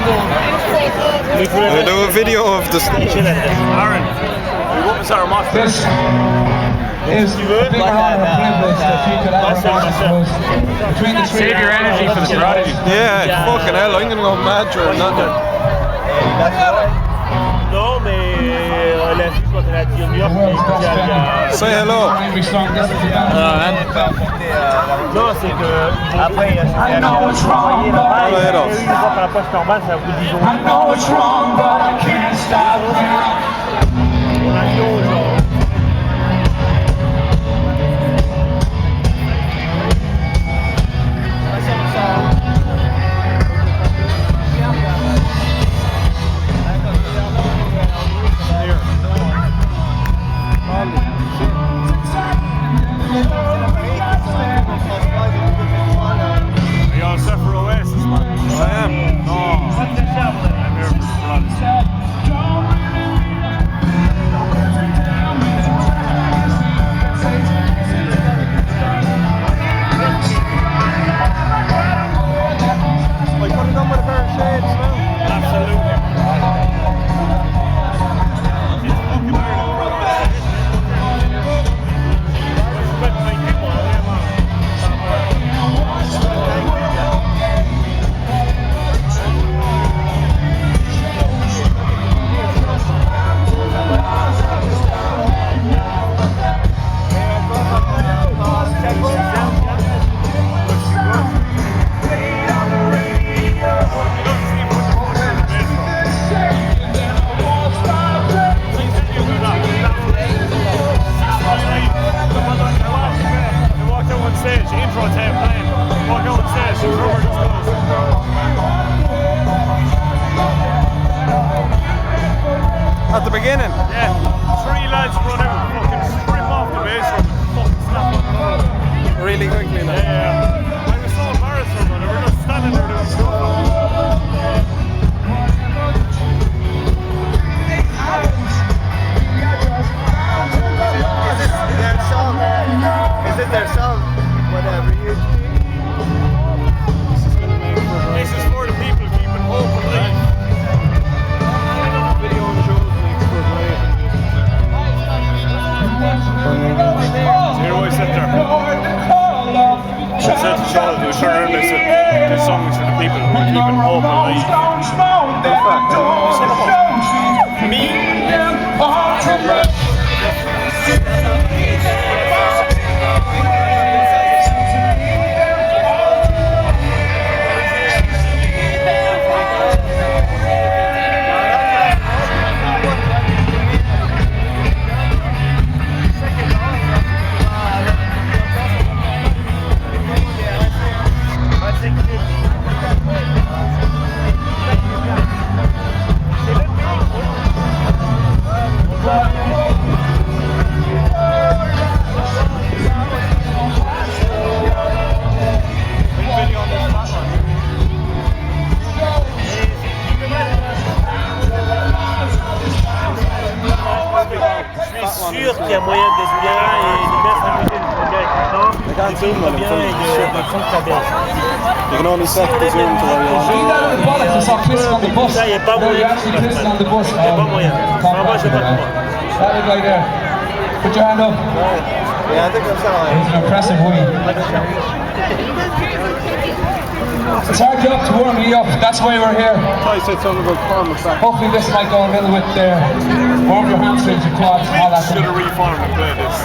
We'll do a video of the station. Aaron, what was our match? This is a big honor and privilege that you could ever have between the three. Save your energy for the strategy. Yeah, fucking hell, I'm gonna go mad during nothing. Non, mais elle a vu quand elle a dit New York. Say hello. Non, c'est que après il y a une fois par la poste normale, ça vous dit I know it's wrong, but I can't stop now. Are you all set for Oasis, man? I am. I'm here for the brothers. I could have done with a pair of shades now. Absolutely. At the beginning? Yeah, 3 lads run out, fucking strip off the bass drum and fucking snap on the bottom. Really quickly now. Yeah. I was so embarrassed for them, they were just standing there doing stuff. Is it their song? Whatever you This is for the people keeping hope alive. Video and shows like for great. So here I sit there. I said to Charlotte, they were turning around and I said, this song is for the people who are keeping hope alive. Je suis sûr qu'il y a moyen de se bien et de bien s'amuser le bien avec le temps. Bien et de prendre ta baisse. You can only set the zoom to where you want. Ça, il n'y a pas moyen. Il n'y a pas moyen. Moi, je ne sais pas comment. That look like there. Put your hand up. Yeah, I think that's all It was an impressive win. It's our job to warm you up. That's why we're here. I said something about Cormac back. Hopefully this might go a little bit there. Warm your hamstrings, your quads, all that. Should have reformed and played this.